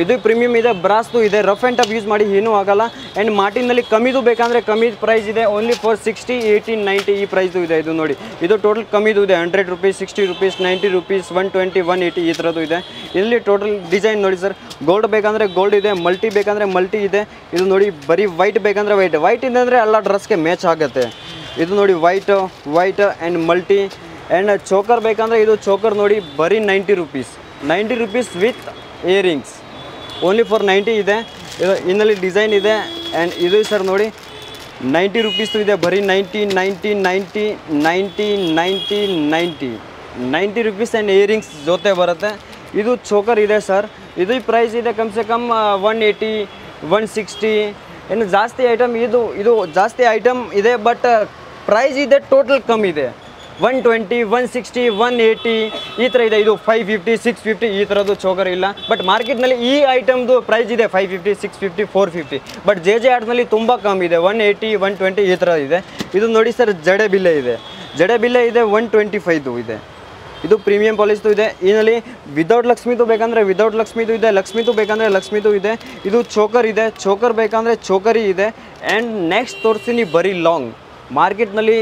ಇದು ಪ್ರೀಮಿಯಮ್ ಇದೆ, ಬ್ರಾಸ್ದು ಇದೆ, ರಫ್ ಆ್ಯಂಡ್ ಟಫ್ ಯೂಸ್ ಮಾಡಿ ಏನೂ ಆಗಲ್ಲ. ಆ್ಯಂಡ್ ಮಾರ್ಟಿನಲ್ಲಿ ಕಮ್ಮಿದು ಬೇಕಂದರೆ ಕಮ್ಮಿ ಪ್ರೈಸ್ ಇದೆ, ಓನ್ಲಿ ಫಾರ್ 60, 80, 90 ಈ ಪ್ರೈಸ್ದು ಇದೆ. ಇದು ನೋಡಿ, ಇದು ಟೋಟಲ್ ಕಮ್ಮಿದು ಇದೆ, 100 ರುಪೀಸ್, 60 ರುಪೀಸ್, 90 ರುಪೀಸ್, 120, 180 ಈ ಥರದ್ದು ಇದೆ. ಇಲ್ಲಿ ಟೋಟಲ್ ಡಿಸೈನ್ ನೋಡಿ ಸರ್, ಗೋಲ್ಡ್ ಬೇಕಂದರೆ ಗೋಲ್ಡ್ ಇದೆ, ಮಲ್ಟಿ ಬೇಕಂದರೆ ಮಲ್ಟಿ ಇದೆ. ಇದು ನೋಡಿ ಬರೀ ವೈಟ್ ಬೇಕಂದರೆ ವೈಟ್ ಇದೆ ಅಂದರೆ ಎಲ್ಲ ಡ್ರೆಸ್ಗೆ ಮ್ಯಾಚ್ ಆಗುತ್ತೆ. ಇದು ನೋಡಿ white and multi. And choker ಬೇಕಂದರೆ ಇದು ಚೋಕರ್ ನೋಡಿ ಬರೀ 90 rupees with earrings, only for 90 ಇದೆ. ಇದು ಇನ್ನಲ್ಲಿ ಡಿಸೈನ್ ಇದೆ. ಆ್ಯಂಡ್ ಇದು ಸರ್ ನೋಡಿ 90 ರುಪೀಸ್ದು ಇದೆ, ಬರೀ 90 ರುಪೀಸ್ ಆ್ಯಂಡ್ ಇಯರಿಂಗ್ಸ್ ಜೊತೆ ಬರುತ್ತೆ. ಇದು ಚೋಕರ್ ಇದೆ ಸರ್, ಇದು ಪ್ರೈಸ್ ಇದೆ ಕಮ್ಸೆ ಕಮ್ 180, 160. ಇನ್ನು ಜಾಸ್ತಿ ಐಟಮ್ ಇದು ಜಾಸ್ತಿ ಐಟಮ್ ಇದೆ, ಬಟ್ ಪ್ರೈಸ್ ಇದೆ ಟೋಟಲ್ ಕಮ್ಮಿ ಇದೆ, 120, 160, 180 ಈ ಥರ ಇದೆ. ಇದು 550, 650 ಈ ಥರದ್ದು ಚೋಕರ್ ಇಲ್ಲ. ಬಟ್ ಮಾರ್ಕೆಟ್ನಲ್ಲಿ ಈ ಐಟಮ್ದು ಪ್ರೈಸ್ ಇದೆ 550, 650, 450. ಬಟ್ ಜೆ ಆರ್ಟ್ನಲ್ಲಿ ತುಂಬ ಕಮ್ಮಿ ಇದೆ, 180, 120 ಈ ಥರ ಇದೆ. ಇದು ನೋಡಿ ಸರ್ ಜಡೆ ಬಿಲ್ಲೆ ಇದೆ 125 ಇದೆ. ಇದು ಪ್ರೀಮಿಯಂ ಪಾಲಿಸ್ದು ಇದೆ. ಇದರಲ್ಲಿ ವಿದೌಟ್ ಲಕ್ಷ್ಮಿದು ಬೇಕಂದರೆ ವಿದೌಟ್ ಲಕ್ಷ್ಮಿದು ಇದೆ, ಲಕ್ಷ್ಮಿದು ಬೇಕಂದರೆ ಲಕ್ಷ್ಮಿದು ಇದೆ. ಇದು ಚೋಕರ್ ಇದೆ, ಚೋಕರ್ ಬೇಕಂದರೆ ಚೋಕರಿ ಇದೆ. ಆ್ಯಂಡ್ ನೆಕ್ಸ್ಟ್ ತೋರಿಸ್ತೀನಿ ಬರೀ ಲಾಂಗ್. ಮಾರ್ಕೆಟ್ನಲ್ಲಿ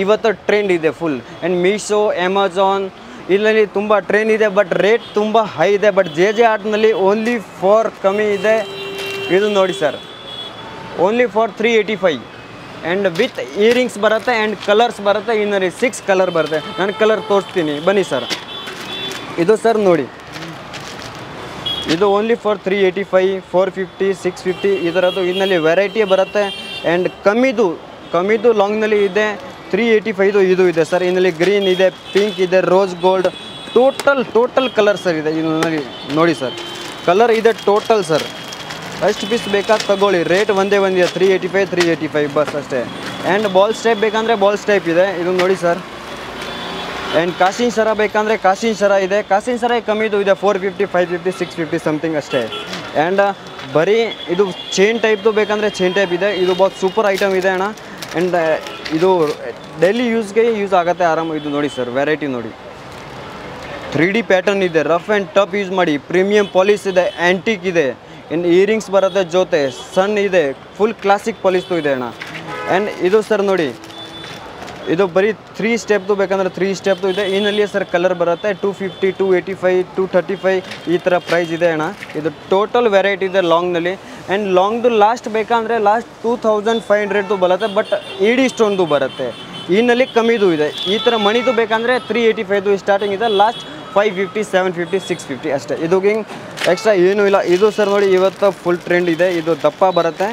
ಇವತ್ತು ಟ್ರೆಂಡ್ ಇದೆ ಫುಲ್. ಆ್ಯಂಡ್ ಮೀಶೋ, ಅಮೆಝಾನ್ ಇಲ್ಲಿ ತುಂಬ ಟ್ರೆಂಡ್ ಇದೆ, ಬಟ್ ರೇಟ್ ತುಂಬ ಹೈ ಇದೆ. ಬಟ್ ಜೆ ಆರ್ಟ್ನಲ್ಲಿ ಓನ್ಲಿ ಫಾರ್ ಕಮ್ಮಿ ಇದೆ. ಇದು ನೋಡಿ sir, only for 385 and with earrings ಬರುತ್ತೆ ಆ್ಯಂಡ್ ಕಲರ್ಸ್ ಬರುತ್ತೆ. ಇನ್ನಲ್ಲಿ 6 ಕಲರ್ ಬರುತ್ತೆ. ನಾನು ಕಲರ್ ತೋರಿಸ್ತೀನಿ ಬನ್ನಿ ಸರ್. ಇದು ಸರ್ ನೋಡಿ, ಇದು ಓನ್ಲಿ ಫಾರ್ 385, 450, 650 ಈ ಥರದ್ದು ಇನ್ನಲ್ಲಿ ವೆರೈಟಿ ಬರುತ್ತೆ. ಆ್ಯಂಡ್ ಕಮ್ಮಿದು ಲಾಂಗ್ನಲ್ಲಿ ಇದೆ 385 ಇದು ಇದೆ ಸರ್. ಇನ್ನಲ್ಲಿ ಗ್ರೀನ್ ಇದೆ, ಪಿಂಕ್ ಇದೆ, rose gold, total colour sir ಇದೆ. ಇದರಲ್ಲಿ ನೋಡಿ ಸರ್, ಕಲರ್ ಇದೆ ಟೋಟಲ್ ಸರ್. ಎಷ್ಟು ಪೀಸ್ ಬೇಕಾದ ತಗೊಳ್ಳಿ, ರೇಟ್ ಒಂದೇ 385 ಬಸ್ ಅಷ್ಟೇ. ಆ್ಯಂಡ್ ಬಾಲ್ಸ್ ಟೈಪ್ ಬೇಕಂದರೆ ಬಾಲ್ಸ್ ಟೈಪ್ ಇದೆ. ಇದು ನೋಡಿ ಸರ್. ಆ್ಯಂಡ್ ಕಾಸಿನ ಸರ ಬೇಕಂದರೆ ಕಾಸಿನ ಸರ ಇದೆ. ಕಾಸಿನ ಸರ ಕಮ್ಮಿದು ಇದೆ 450, 550, 650 ಸಮಥಿಂಗ್ ಅಷ್ಟೇ. ಆ್ಯಂಡ್ ಬರೀ ಇದು ಚೈನ್ ಟೈಪ್ದು ಬೇಕಂದರೆ ಚೈನ್ ಟೈಪ್ ಇದೆ. ಇದು बहुत ಸೂಪರ್ ಐಟಮ್ ಇದೆ ಅಣ್ಣ. ಆ್ಯಂಡ್ ಇದು ಡೈಲಿ ಯೂಸ್ಗೆ ಯೂಸ್ ಆಗುತ್ತೆ ಆರಾಮ. ಇದು ನೋಡಿ ಸರ್ ವೆರೈಟಿ ನೋಡಿ, 3D ಪ್ಯಾಟರ್ನ್ ಇದೆ, ರಫ್ ಆ್ಯಂಡ್ ಟಫ್ ಯೂಸ್ ಮಾಡಿ. ಪ್ರೀಮಿಯಂ ಪಾಲಿಸ್ ಇದೆ, ಆ್ಯಂಟಿಕ್ ಇದೆ. ಇನ್ನು ಇಯರಿಂಗ್ಸ್ ಬರುತ್ತೆ ಜೊತೆ, ಸನ್ ಇದೆ, ಫುಲ್ ಕ್ಲಾಸಿಕ್ ಪಾಲಿಸ್ದು ಇದೆ ಅಣ್ಣ. ಆ್ಯಂಡ್ ಇದು ಸರ್ ನೋಡಿ, ಇದು ಬರೀ 3 ಸ್ಟೆಪ್ದು ಬೇಕಂದ್ರೆ 3 ಸ್ಟೆಪ್ದು ಇದೆ. ಇನ್ನಲ್ಲಿ ಸರ್ ಕಲರ್ ಬರುತ್ತೆ 250, 285, 235 ಈ ಥರ ಪ್ರೈಸ್ ಇದೆ ಅಣ್ಣ. ಇದು ಟೋಟಲ್ ವೆರೈಟಿ ಇದೆ ಲಾಂಗ್ನಲ್ಲಿ. ಆ್ಯಂಡ್ ಲಾಂಗ್ದು ಲಾಸ್ಟ್ ಬೇಕಂದರೆ ಲಾಸ್ಟ್ 2500 ಬರುತ್ತೆ, ಬಟ್ ಇಡಿ ಸ್ಟೋನ್ದು ಬರುತ್ತೆ. ಇನ್ನಲ್ಲಿ ಕಮ್ಮಿದು ಇದೆ. ಈ ಥರ ಮಣಿದು ಬೇಕಂದರೆ 385 ಸ್ಟಾರ್ಟಿಂಗ್ ಇದೆ, ಲಾಸ್ಟ್ 550, 750, 650 ಅಷ್ಟೇ. ಇದು ಹಿಂಗೆ ಎಕ್ಸ್ಟ್ರಾ ಏನೂ ಇಲ್ಲ. ಇದು ಸರ್ ನೋಡಿ ಇವತ್ತು ಫುಲ್ ಟ್ರೆಂಡ್ ಇದೆ. ಇದು ದಪ್ಪ ಬರುತ್ತೆ.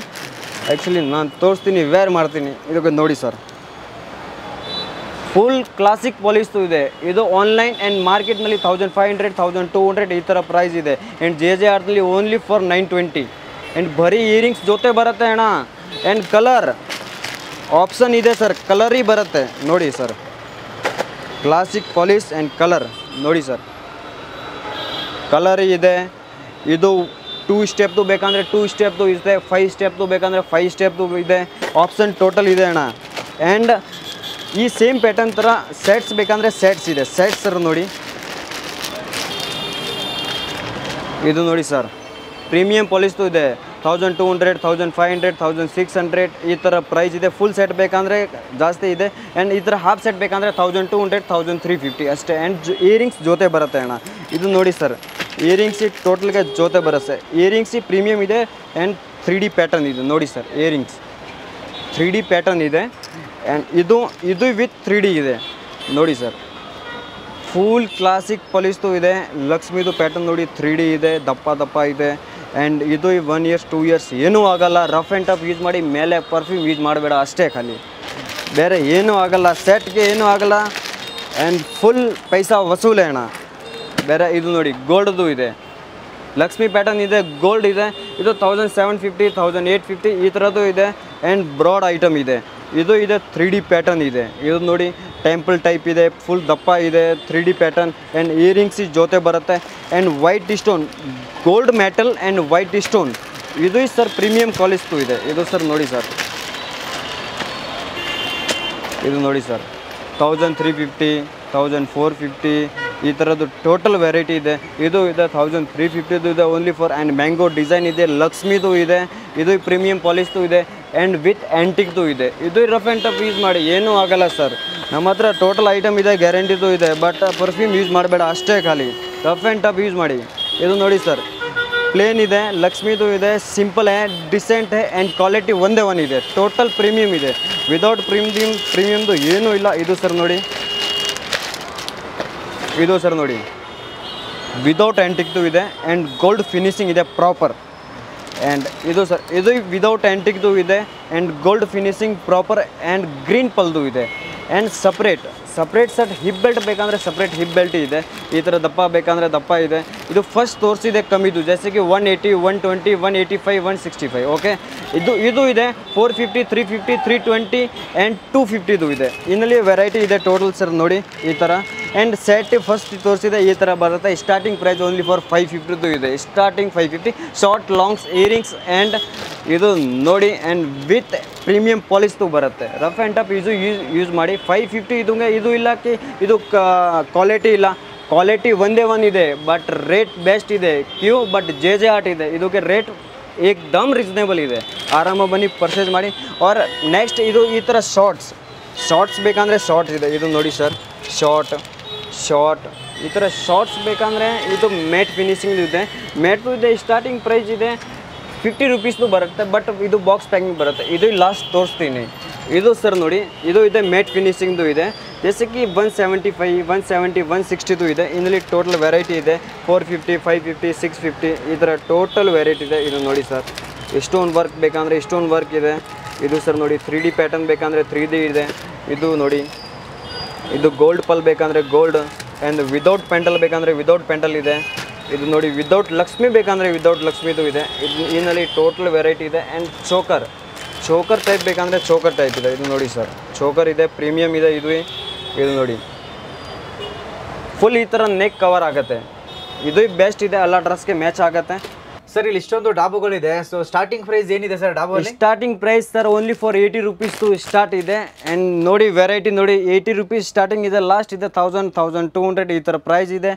ಆ್ಯಕ್ಚುಲಿ ನಾನು ತೋರಿಸ್ತೀನಿ, ವೇರ್ ಮಾಡ್ತೀನಿ. ಇದಕ್ಕೆ ನೋಡಿ ಸರ್, ಫುಲ್ ಕ್ಲಾಸಿಕ್ ಪಾಲಿಸ್ದು ಇದೆ. ಇದು ಆನ್ಲೈನ್ ಆ್ಯಂಡ್ ಮಾರ್ಕೆಟ್ನಲ್ಲಿ 1500, 1200 ಈ ಥರ ಪ್ರೈಸ್ ಇದೆ. ಆ್ಯಂಡ್ JJRದಲ್ಲಿ ಓನ್ಲಿ ಫಾರ್ 920. ಆ್ಯಂಡ್ ಬರೀ ಇಯರಿಂಗ್ಸ್ ಜೊತೆ ಬರುತ್ತೆ ಅಣ್ಣ. ಆ್ಯಂಡ್ ಕಲರ್ ಆಪ್ಷನ್ ಇದೆ ಸರ್, ಕಲರಿ ಬರುತ್ತೆ ನೋಡಿ sir. Classic polish and colour ನೋಡಿ ಸರ್, ಕಲರಿ ಇದೆ. ಇದು 2 ಸ್ಟೆಪ್ದು ಬೇಕಂದರೆ 2 ಸ್ಟೆಪ್ದು ಇದೆ, 5 ಸ್ಟೆಪ್ದು ಬೇಕಂದರೆ 5 ಸ್ಟೆಪ್ದು ಇದೆ. ಆಪ್ಷನ್ ಟೋಟಲ್ ಇದೆ ಅಣ್ಣ. ಆ್ಯಂಡ್ ಈ ಸೇಮ್ ಪ್ಯಾಟರ್ನ್ ಥರ ಸೆಟ್ಸ್ ಬೇಕಂದರೆ ಸೆಟ್ಸ್ ಇದೆ. ಸೆಟ್ಸ್ ಸರ್ ನೋಡಿ, ಇದು ನೋಡಿ ಸರ್, ಪ್ರೀಮಿಯಂ ಪಾಲಿಸ್ದು ಇದೆ. 1200, 1500, 1600 ಈ ಥರ ಪ್ರೈಸ್ ಇದೆ. ಫುಲ್ ಸೆಟ್ ಬೇಕಂದರೆ ಜಾಸ್ತಿ ಇದೆ. ಆ್ಯಂಡ್ ಈ ಥರ ಹಾಫ್ ಸೆಟ್ ಬೇಕಂದರೆ 1200, 1350 ಅಷ್ಟೇ. ಆ್ಯಂಡ್ ಇಯರಿಂಗ್ಸ್ ಜೊತೆ ಬರುತ್ತೆ ಅಣ್ಣ. ಇದು ನೋಡಿ ಸರ್, ಇಯರಿಂಗ್ಸಿ ಟೋಟಲ್ಗೆ ಜೊತೆ ಬರುತ್ತೆ. ಇಯರಿಂಗ್ಸಿ ಪ್ರೀಮಿಯಮ್ ಇದೆ. ಆ್ಯಂಡ್ 3D ಪ್ಯಾಟರ್ನ್ ಇದೆ ನೋಡಿ ಸರ್. ಇಯರಿಂಗ್ಸ್ 3D ಪ್ಯಾಟರ್ನ್ ಇದೆ. ಆ್ಯಂಡ್ ಇದು ವಿತ್ 3D ಇದೆ ನೋಡಿ ಸರ್. ಫುಲ್ ಕ್ಲಾಸಿಕ್ ಪಾಲಿಸ್ದು ಇದೆ. ಲಕ್ಷ್ಮಿದು ಪ್ಯಾಟರ್ನ್ ನೋಡಿ, 3D ಇದೆ, ದಪ್ಪ ಇದೆ. ಆ್ಯಂಡ್ ಇದು 1 years 2 years ಏನೂ ಆಗೋಲ್ಲ. ರಫ್ ಆ್ಯಂಡ್ ಟಫ್ ಯೂಸ್ ಮಾಡಿ, ಮೇಲೆ ಪರ್ಫ್ಯೂಮ್ ಯೂಸ್ ಮಾಡಬೇಡ ಅಷ್ಟೇ, ಖಾಲಿ ಬೇರೆ ಏನೂ ಆಗೋಲ್ಲ. ಸೆಟ್ಗೆ ಏನೂ ಆಗೋಲ್ಲ. ಆ್ಯಂಡ್ ಫುಲ್ ಪೈಸಾ ವಸೂಲೆ ಅಣ್ಣ. ಬೇರೆ ಇದು ನೋಡಿ, ಗೋಲ್ಡ್ದು ಇದೆ. ಲಕ್ಷ್ಮಿ ಪ್ಯಾಟರ್ನ್ ಇದೆ, ಗೋಲ್ಡ್ ಇದೆ. ಇದು 1750, 1850 ಈ ಥರದ್ದು ಇದೆ. ಆ್ಯಂಡ್ ಬ್ರಾಡ್ ಐಟಮ್ ಇದೆ. ಇದು ಇದೆ 3D ಪ್ಯಾಟರ್ನ್ ಇದೆ. ಇದು ನೋಡಿ, ಟೆಂಪಲ್ ಟೈಪ್ ಇದೆ, ಫುಲ್ ದಪ್ಪ ಇದೆ, 3D ಪ್ಯಾಟರ್ನ್. ಆ್ಯಂಡ್ ಇಯರಿಂಗ್ಸ್ ಜೊತೆ ಬರುತ್ತೆ. And white stone, gold metal and white stone. ಇದು ಸರ್ ಪ್ರೀಮಿಯಂ ಕ್ವಾಲಿಟಿದು ಇದೆ. ಇದು ಸರ್ ನೋಡಿ ಸರ್, ಇದು ನೋಡಿ ಸರ್, 1350, 1450 ಈ ಥರದ್ದು ಟೋಟಲ್ ವೆರೈಟಿ ಇದೆ. ಇದು ಇದೆ 1350 ಇದೆ only for. And mango design ಇದೆ, ಲಕ್ಷ್ಮಿದು ಇದೆ. ಇದು ಪ್ರೀಮಿಯಂ ಪಾಲಿಸ್ದು ಇದೆ. ಆ್ಯಂಡ್ ವಿತ್ ಆ್ಯಂಟಿಕ್ದು ಇದೆ. ಇದು ರಫ್ ಆ್ಯಂಡ್ ಟಫ್ ಯೂಸ್ ಮಾಡಿ, ಏನೂ ಆಗೋಲ್ಲ ಸರ್. ನಮ್ಮ ಹತ್ರ ಟೋಟಲ್ ಐಟಮ್ ಇದೆ, ಗ್ಯಾರಂಟಿದು ಇದೆ. ಬಟ್ ಪರ್ಫ್ಯೂಮ್ ಯೂಸ್ ಮಾಡಬೇಡ ಅಷ್ಟೇ, ಖಾಲಿ ರಫ್ ಆ್ಯಂಡ್ ಟಫ್ ಯೂಸ್ ಮಾಡಿ. ಇದು ನೋಡಿ ಸರ್, ಪ್ಲೇನ್ ಇದೆ, ಲಕ್ಷ್ಮಿದು ಇದೆ, ಸಿಂಪಲ್ ಹೇ, ಡಿಸೆಂಟ್ ಹೇ. ಆ್ಯಂಡ್ ಕ್ವಾಲಿಟಿ ಒಂದೇ ಇದೆ. ಟೋಟಲ್ ಪ್ರೀಮಿಯಮ್ ಇದೆ, ವಿದೌಟ್ ಪ್ರೀಮಿಯಮ್ದು ಏನೂ ಇಲ್ಲ. ಇದು ಸರ್ ನೋಡಿ, ಇದು ಸರ್ ನೋಡಿ, ವಿದೌಟ್ ಆ್ಯಂಟಿಕ್ದು ಇದೆ. ಆ್ಯಂಡ್ ಗೋಲ್ಡ್ ಫಿನಿಶಿಂಗ್ ಇದೆ ಪ್ರಾಪರ್. ಆ್ಯಂಡ್ ಇದು ಸರ್, ಇದು ವಿದೌಟ್ ಆ್ಯಂಟಿಕ್ದು ಇದೆ. And gold finishing proper. And green ಪಲ್ದು ಇದೆ. And separate set hip belt ಬೇಕಂದರೆ ಸಪ್ರೇಟ್ ಹಿಪ್ ಬೆಲ್ಟ್ ಇದೆ. ಈ ಥರ ದಪ್ಪ ಬೇಕಂದರೆ ದಪ್ಪ ಇದೆ. ಇದು ಫಸ್ಟ್ ತೋರಿಸಿದೆ ಕಮ್ಮಿದು, ಜೈಸೆ 180, 120, 185, 165. ಓಕೆ, ಇದು ಇದೆ 450, 350, 320 ಆ್ಯಂಡ್ 250 ಇದೆ. ಇನ್ನಲ್ಲಿ ವೆರೈಟಿ ಇದೆ ಟೋಟಲ್ ಸರ್ ನೋಡಿ ಈ ಥರ. ಆ್ಯಂಡ್ ಸೆಟ್ ಫಸ್ಟ್ ತೋರಿಸಿದೆ ಈ ಥರ ಬರುತ್ತೆ. ಸ್ಟಾರ್ಟಿಂಗ್ ಪ್ರೈಸ್ ಓನ್ಲಿ ಫಾರ್ 550 ಇದೆ. Starting 550. Short longs earrings and ಇದು ನೋಡಿ. ಆ್ಯಂಡ್ ವಿತ್ ಪ್ರೀಮಿಯಂ ಪಾಲಿಸ್ದು ಬರುತ್ತೆ. ರಫ್ ಆ್ಯಂಡ್ ಟಫ್ ಯೂಸ್ ಮಾಡಿ. 550 ಇದು ಇಲ್ಲ ಕಿ ಇದು ಕ್ವಾಲಿಟಿ ಇಲ್ಲ. ಕ್ವಾಲಿಟಿ ಒಂದೇ ಇದೆ, ಬಟ್ ರೇಟ್ ಬೆಸ್ಟ್ ಇದೆ. ಬಟ್ JJR ಇದೆ. ಇದಕ್ಕೆ ರೇಟ್ ಏಕ್ದಮ್ ರೀಸನೇಬಲ್ ಇದೆ. ಆರಾಮಾಗಿ ಬನ್ನಿ ಪರ್ಚೇಸ್ ಮಾಡಿ. ಆರ್ ನೆಕ್ಸ್ಟ್ ಇದು ಈ ಥರ ಶಾರ್ಟ್ಸ್ ಬೇಕಂದರೆ ಶಾರ್ಟ್ಸ್ ಇದೆ. ಇದು ನೋಡಿ ಸರ್, ಶಾರ್ಟ್ ಈ ಥರ ಶಾರ್ಟ್ಸ್ ಬೇಕಂದರೆ ಇದು ಮ್ಯಾಟ್ ಫಿನಿಶಿಂಗ್ ಇದೆ. ಮ್ಯಾಟು ಇದೆ. ಸ್ಟಾರ್ಟಿಂಗ್ ಪ್ರೈಸ್ ಇದೆ 50 ರೂಪೀಸ್ದು ಬರುತ್ತೆ. ಬಟ್ ಇದು ಬಾಕ್ಸ್ ಪ್ಯಾಕಿಂಗ್ ಬರುತ್ತೆ. ಇದು ಲಾಸ್ಟ್ ತೋರಿಸ್ತೀನಿ. ಇದು ಸರ್ ನೋಡಿ, ಇದು ಇದೆ ಮ್ಯಾಟ್ ಫಿನಿಶಿಂಗ್ದು ಇದೆ. ಜೈಸೆ 175, 170, 160 ಇದೆ. ಇದರಲ್ಲಿ ಟೋಟಲ್ ವೆರೈಟಿ ಇದೆ. 450, 550, 650 ಈ ಥರ ಟೋಟಲ್ ವೆರೈಟಿ ಇದೆ. ಇದು ನೋಡಿ ಸರ್, ಸ್ಟೋನ್ ವರ್ಕ್ ಬೇಕಂದರೆ ಸ್ಟೋನ್ ವರ್ಕ್ ಇದೆ. ಇದು ಸರ್ ನೋಡಿ, 3D ಪ್ಯಾಟರ್ನ್ ಬೇಕಂದರೆ 3D ಇದೆ. ಇದು ನೋಡಿ, ಇದು ಗೋಲ್ಡ್ ಪಲ್ ಬೇಕಂದರೆ ಗೋಲ್ಡ್. ಆ್ಯಂಡ್ ವಿದೌಟ್ ಪೆಂಟಲ್ ಬೇಕಂದರೆ ವಿದೌಟ್ ಪೆಂಟಲ್ ಇದೆ. ಇದು ನೋಡಿ, ವಿದೌಟ್ ಲಕ್ಷ್ಮಿ ಬೇಕಂದರೆ ವಿದೌಟ್ ಲಕ್ಷ್ಮಿದು ಇದೆ. ಇದರಲ್ಲಿ ಟೋಟಲ್ ವೆರೈಟಿ ಇದೆ. ಆ್ಯಂಡ್ ಚೋಕರ್ ಟೈಪ್ ಬೇಕಂದರೆ ಚೋಕರ್ ಟೈಪ್ ಇದೆ. ಇದು ನೋಡಿ ಸರ್, ಚೋಕರ್ ಇದೆ, ಪ್ರೀಮಿಯಮ್ ಇದೆ. ಇದು ನೋಡಿ, ಫುಲ್ ಈ ಥರ ನೆಕ್ ಕವರ್ ಆಗುತ್ತೆ. ಇದು ಬೆಸ್ಟ್ ಇದೆ, ಎಲ್ಲ ಡ್ರೆಸ್ಗೆ ಮ್ಯಾಚ್ ಆಗುತ್ತೆ. ಸರ್ ಇಲ್ಲಿ ಇಷ್ಟೊಂದು ಡಾಬುಗಳಿದೆ, ಸೊ ಸ್ಟಾರ್ಟಿಂಗ್ ಪ್ರೈಸ್ ಏನಿದೆ ಸರ್ ಡಾಬು? Starting price sir only for 80 rupees to start ಇದೆ. ಆ್ಯಂಡ್ ನೋಡಿ ವೆರೈಟಿ ನೋಡಿ 80 rupees ಸ್ಟಾರ್ಟಿಂಗ್ ಇದೆ, ಲಾಸ್ಟ್ ಇದೆ 1000, 1200 ಈ ಥರ ಪ್ರೈಸ್ ಇದೆ.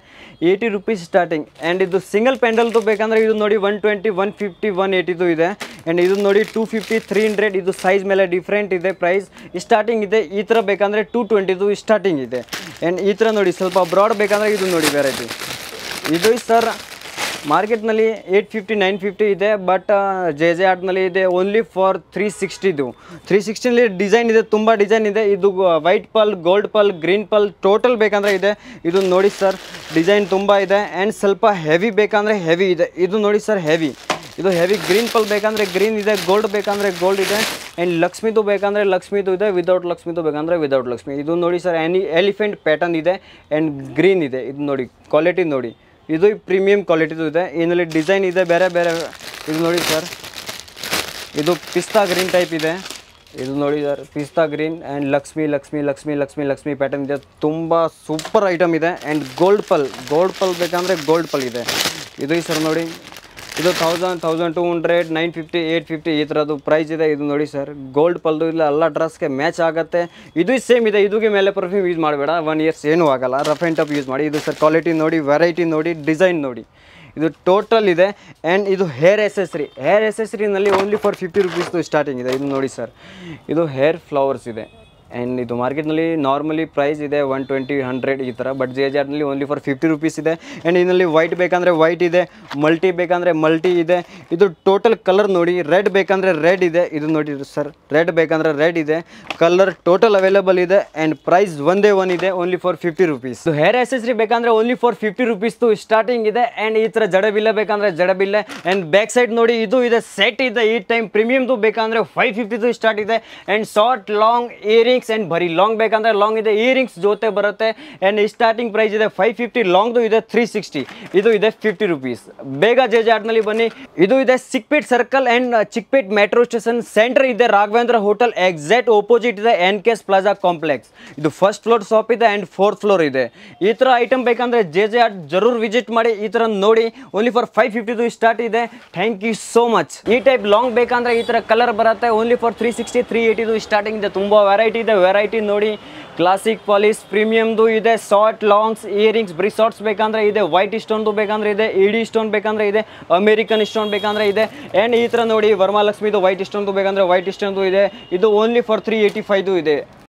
80 rupees ಸ್ಟಾರ್ಟಿಂಗ್. ಆ್ಯಂಡ್ ಇದು ಸಿಂಗಲ್ ಪೆಂಡಲ್ದು ಬೇಕಂದ್ರೆ ಇದು ನೋಡಿ 120, 150, 180 ಇದೆ. ಆ್ಯಂಡ್ ಇದು ನೋಡಿ 250, 300 ಇದು ಸೈಜ್ ಮೇಲೆ ಡಿಫ್ರೆಂಟ್ ಇದೆ ಪ್ರೈಸ್ ಸ್ಟಾರ್ಟಿಂಗ್ ಇದೆ. ಈ ಥರ ಬೇಕಂದರೆ 220 ಸ್ಟಾರ್ಟಿಂಗ್ ಇದೆ. ಆ್ಯಂಡ್ ಈ ಥರ ನೋಡಿ ಸ್ವಲ್ಪ ಬ್ರಾಡ್ ಬೇಕಂದರೆ ಇದು ನೋಡಿ ವೆರೈಟಿ. ಇದು ಸರ್ ಮಾರ್ಕೆಟ್ನಲ್ಲಿ 850, 950 ಇದೆ, ಬಟ್ ಜೆ ಆರ್ಟ್ನಲ್ಲಿ ಇದೆ ಓನ್ಲಿ ಫಾರ್ 360. 360ನಲ್ಲಿ ಡಿಸೈನ್ ಇದೆ, ತುಂಬ ಡಿಸೈನ್ ಇದೆ. ಇದು ವೈಟ್ ಪಲ್, ಗೋಲ್ಡ್ ಪಲ್, ಗ್ರೀನ್ ಪಲ್ ಟೋಟಲ್ ಬೇಕಂದರೆ ಇದೆ. ಇದು ನೋಡಿ ಸರ್ ಡಿಸೈನ್ ತುಂಬ ಇದೆ. ಆ್ಯಂಡ್ ಸ್ವಲ್ಪ ಹೆವಿ ಬೇಕಂದರೆ ಹೆವಿ ಇದೆ. ಇದು ನೋಡಿ ಸರ್ ಹೆವಿ, ಇದು ಹೆವಿ. ಗ್ರೀನ್ ಪಲ್ ಬೇಕಂದರೆ ಗ್ರೀನ್ ಇದೆ, ಗೋಲ್ಡ್ ಬೇಕಂದರೆ ಗೋಲ್ಡ್ ಇದೆ. ಆ್ಯಂಡ್ ಲಕ್ಷ್ಮಿದು ಬೇಕಂದರೆ ಲಕ್ಷ್ಮಿದು ಇದೆ, ವಿದೌಟ್ ಲಕ್ಷ್ಮಿದು ಬೇಕಂದರೆ ವಿದೌಟ್ ಲಕ್ಷ್ಮಿ. ಇದು ನೋಡಿ ಸರ್ ಎಲಿಫೆಂಟ್ ಪ್ಯಾಟರ್ನ್ ಇದೆ ಆ್ಯಂಡ್ ಗ್ರೀನ್ ಇದೆ. ಇದು ನೋಡಿ ಕ್ವಾಲಿಟಿ ನೋಡಿ, ಇದು ಪ್ರೀಮಿಯಂ ಕ್ವಾಲಿಟಿದು ಇದೆ. ಇದರಲ್ಲಿ ಡಿಸೈನ್ ಇದೆ ಬೇರೆ ಬೇರೆ. ಇದು ನೋಡಿ ಸರ್, ಇದು ಪಿಸ್ತಾ ಗ್ರೀನ್ ಟೈಪ್ ಇದೆ. ಇದು ನೋಡಿ ಸರ್ ಪಿಸ್ತಾ green and Lakshmi Lakshmi Lakshmi Lakshmi Lakshmi pattern ಇದೆ. ತುಂಬ ಸೂಪರ್ ಐಟಮ್ ಇದೆ. ಆ್ಯಂಡ್ ಗೋಲ್ಡ್ ಪಲ್ ಬೇಕಂದರೆ ಗೋಲ್ಡ್ ಪಲ್ ಇದೆ. ಇದು ಸರ್ ನೋಡಿ, ಇದು 1000, 1200, 950, 850 ಈ ಥರದ್ದು ಪ್ರೈಸ್ ಇದೆ. ಇದು ನೋಡಿ ಸರ್ ಗೋಲ್ಡ್ ಪಲ್ದು ಇಲ್ಲ, ಎಲ್ಲ ಡ್ರೆಸ್ಗೆ ಮ್ಯಾಚ್ ಆಗುತ್ತೆ. ಇದು ಸೇಮ್ ಇದೆ. ಇದಕ್ಕೆ ಮೇಲೆ ಪರ್ಫ್ಯೂಮ್ ಯೂಸ್ ಮಾಡಬೇಡ, 1 years ಏನೂ ಆಗೋಲ್ಲ. ರಫ್ ಆ್ಯಂಡ್ ಟಫ್ ಯೂಸ್ ಮಾಡಿ. ಇದು ಸರ್ ಕ್ವಾಲಿಟಿ ನೋಡಿ, ವೆರೈಟಿ ನೋಡಿ, ಡಿಸೈನ್ ನೋಡಿ. ಇದು ಟೋಟಲ್ ಇದೆ. ಆ್ಯಂಡ್ ಇದು ಹೇರ್ ಎಸೆಸರಿನಲ್ಲಿ ಓನ್ಲಿ ಫಾರ್ 50 rupees ಸ್ಟಾರ್ಟಿಂಗ್ ಇದೆ. ಇದು ನೋಡಿ ಸರ್, ಇದು ಹೇರ್ ಫ್ಲವರ್ಸ್ ಇದೆ. ಆ್ಯಂಡ್ ಇದು ಮಾರ್ಕೆಟ್ನಲ್ಲಿ ನಾರ್ಮಲಿ ಪ್ರೈಸ್ ಇದೆ 120, 100 ಈ ಥರ, ಬಟ್ ಜೆ ಆರ್ಟ್ನಲ್ಲಿ ಓನ್ಲಿ ಫಾರ್ 50 rupees ಇದೆ. ಆ್ಯಂಡ್ ಇದರಲ್ಲಿ ವೈಟ್ ಬೇಕಂದರೆ ವೈಟ್ ಇದೆ, ಮಲ್ಟಿ ಬೇಕಂದರೆ ಮಲ್ಟಿ ಇದೆ. ಇದು ಟೋಟಲ್ ಕಲರ್ ನೋಡಿ, ರೆಡ್ ಬೇಕಂದರೆ ರೆಡ್ ಇದೆ. ಇದು ನೋಡಿ ಸರ್ ರೆಡ್ ಬೇಕಂದರೆ ರೆಡ್ ಇದೆ. ಕಲರ್ ಟೋಟಲ್ ಅವೈಲೇಬಲ್ ಇದೆ. ಆ್ಯಂಡ್ ಪ್ರೈಸ್ ಒಂದೇ ಒನ್ ಇದೆ, only for 50 rupees. Hair accessory ಬೇಕಂದರೆ ಓನ್ಲಿ ಫಾರ್ 50 rupees ಸ್ಟಾರ್ಟಿಂಗ್ ಇದೆ. ಆ್ಯಂಡ್ ಈ ಥರ ಜಡಬಿಲ್ಲ ಬೇಕಂದರೆ ಜಡಬಿಲ್ಲೆ. ಆ್ಯಂಡ್ ಬ್ಯಾಕ್ ಸೈಡ್ ನೋಡಿ ಇದು ಇದೆ, ಸೆಟ್ ಇದೆ. ಈ ಟೈಮ್ ಪ್ರೀಮಿಯಮ್ದು ಬೇಕಂದರೆ 550 ಸ್ಟಾರ್ಟ್ ಇದೆ. And short long earrings and ಬರೀ ಲಾಂಗ್ ಬೇಕಂದರೆ ಲಾಂಗ್ ಇದೆ, ಇಯರಿಂಗ್ಸ್ ಜೊತೆ ಬರುತ್ತೆ. ಆ್ಯಂಡ್ ಸ್ಟಾರ್ಟಿಂಗ್ ಪ್ರೈಸ್ ಇದೆ 550, ಲಾಂಗ್ದು ಇದೆ 360, ಇದು ಇದೆ 50 rupees. ಬೇಗ ಜೆ ಆರ್ಟ್ನಲ್ಲಿ ಬನ್ನಿ. ಇದು ಇದೆ Chickpet circle and Chickpet metro station centre ಇದೆ. ರಾಘವೇಂದ್ರ ಹೋಟೆಲ್ ಎಕ್ಸಾಕ್ಟ್ ಓಪೋಸಿಟ್ ಇದೆ NKS ಪ್ಲಾಜಾ ಕಾಂಪ್ಲೆಕ್ಸ್. ಇದು ಫಸ್ಟ್ ಫ್ಲೋರ್ ಶಾಪ್ ಇದೆ ಆ್ಯಂಡ್ 4th floor ಇದೆ. ಈ ಥರ ಐಟಮ್ ಬೇಕಂದರೆ ಜೆ ಆರ್ಟ್ ಜರೂರ್ ವಿಸಿಟ್ ಮಾಡಿ. ಈ ಥರ ನೋಡಿ ಓನ್ಲಿ ಫಾರ್ 550 ಸ್ಟಾರ್ಟ್ ಇದೆ. Thank you so much. ಈ ಟೈಪ್ ಲಾಂಗ್ ಬೇಕಂದರೆ ಈ ಥರ ಕಲರ್ ಬರುತ್ತೆ, ಓನ್ಲಿ ಫಾರ್ 360, 380 ಸ್ಟಾರ್ಟಿಂಗ್ ಇದೆ. ತುಂಬ ವೆರೈಟಿ ಇದೆ. ವೆರೈಟಿ ನೋಡಿ, ಕ್ಲಾಸಿಕ್ ಪಾಲಿಸ್ ಪ್ರೀಮಿಯಮ್ದು ಇದೆ. ಶಾರ್ಟ್ ಲಾಂಗ್ಸ್ ಇಯರಿಂಗ್ಸ್ ಬ್ರಿ ಶಾರ್ಟ್ಸ್ ಬೇಕಂದ್ರೆ ಇದೆ, ವೈಟ್ ಸ್ಟೋನ್ದು ಬೇಕಂದ್ರೆ ಇದೆ, ಇಡಿ ಸ್ಟೋನ್ ಬೇಕಂದ್ರೆ ಇದೆ, ಅಮೇರಿಕನ್ ಸ್ಟೋನ್ ಬೇಕಂದ್ರೆ ಇದೆ. ಆ್ಯಂಡ್ ಈ ಥರ ನೋಡಿ ವರಮಹಾಲಕ್ಷ್ಮಿದು ವೈಟ್ ಸ್ಟೋನ್ದು ಬೇಕಂದ್ರೆ ವೈಟ್ ಸ್ಟೋನ್ದು ಇದೆ. ಇದು ಓನ್ಲಿ ಫಾರ್ 385 ಇದೆ.